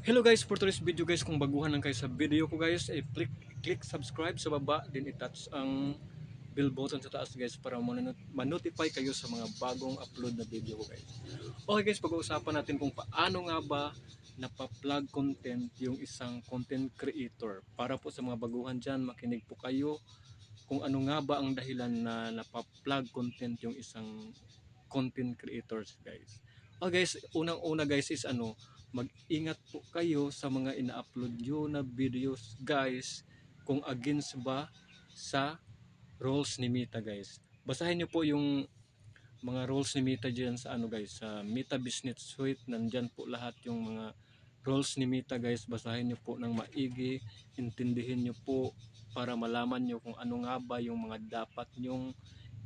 Hello guys, for today's video guys, kung baguhan lang kayo sa video ko guys, click subscribe sa baba, then i-touch ang bell button sa taas guys para ma-notify kayo sa mga bagong upload na video ko guys. Okay guys, pag-uusapan natin kung paano nga ba napa-plug content yung isang content creator. Para po sa mga baguhan dyan, makinig po kayo kung ano nga ba ang dahilan na napa-plug content yung isang content creators guys. Okay guys, unang-una guys is mag-ingat po kayo sa mga ina-upload nyo na videos guys kung against ba sa rules ni Meta guys. Basahin nyo po yung mga rules ni Meta dyan sa guys, sa Meta Business Suite. Nandyan po lahat yung mga rules ni Meta guys. Basahin nyo po ng maigi, intindihin nyo po para malaman nyo kung ano nga ba yung mga dapat nyong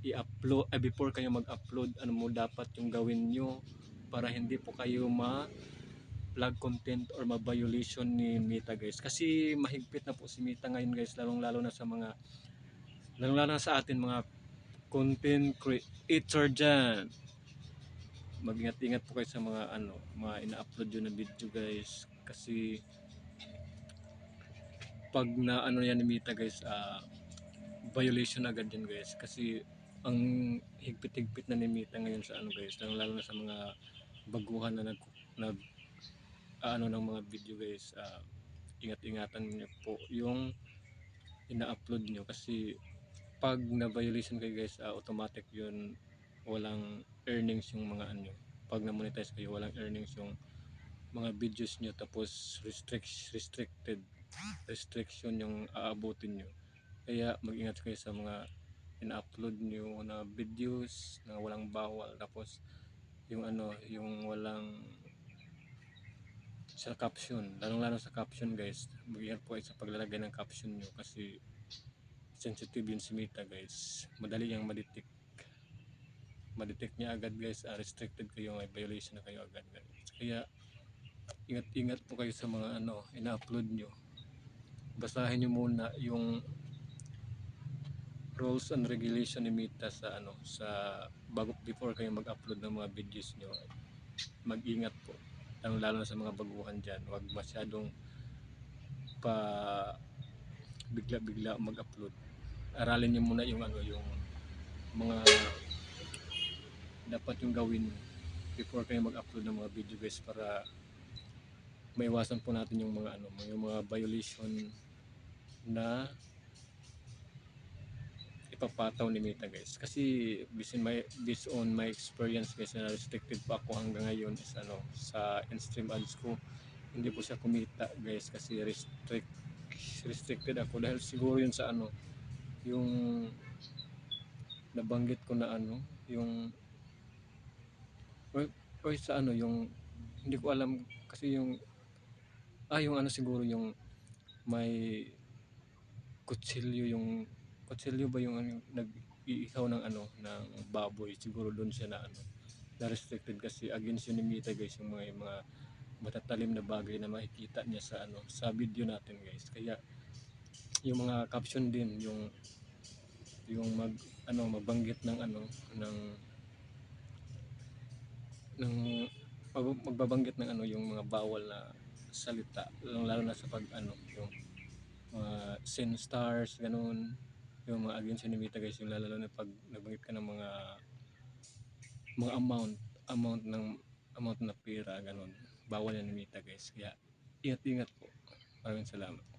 i-upload before kayo mag-upload, ano mo dapat yung gawin nyo para hindi po kayo ma-plug content or ma-violation ni Meta guys. Kasi mahigpit na po si Meta ngayon guys, lalong-lalo na sa atin mga content creator dyan. Mag-ingat-ingat po kayo sa mga ina-upload yun na video guys. Kasi pag na yan ni Meta guys, violation agad yan guys. Kasi ang higpit-higpit na ni Meta ngayon sa guys, lalo na sa mga baguhan na nag ng mga video guys. Ingat-ingatan niyo po yung ina-upload nyo kasi pag na-violation kayo guys, automatic yun, walang earnings yung mga pag na-monetize kayo, walang earnings yung mga videos nyo, tapos restriction yung aabutin nyo. Kaya mag-ingat kayo sa mga ina-upload nyo na videos na walang bawal, tapos yung yung walang sa caption, lalong-lalo sa caption guys. Mag-ingat po kayo sa paglalagay ng caption nyo kasi sensitive yun si Meta guys. Madali yung madetect niya agad guys. Restricted kayo, may violation na kayo agad guys. Kaya ingat-ingat po kayo sa mga ina-upload nyo. Basahin nyo muna yung rules and regulation ni Meta sa before kayo mag-upload ng mga videos nyo. Mag-ingat po, lalo na sa mga baguhan dyan. Huwag masyadong pa bigla-bigla mag-upload. Aralin nyo muna yung yung mga dapat yung gawin before kayo mag-upload ng mga video guys, para maiwasan po natin yung mga violation na ipapataw ni Meta guys. Kasi based on my experience guys, na restricted pa ako hanggang ngayon is sa in-stream ads ko, hindi po siya kumita guys kasi restricted ako dahil siguro yun sa yung nabanggit ko na yung or sa yung hindi ko alam kasi yung yung siguro yung may kutsilyo ba yung nag-iihaw ng ng baboy, siguro doon siya na restricted kasi against yun ni Mita guys, yung mga matatalim na bagay na makikita niya sa video natin guys. Kaya yung mga caption din, yung magbanggit ng ng magbabanggit ng yung mga bawal na salita, lalo na sa pag yung mga sin stars ganun, yung mga against ni Meta guys, yung lalo na pag nagbanggit ka ng mga amount na pera ganun, bawal yan ni Meta guys. Kaya ingat-ingat po. Maraming salamat.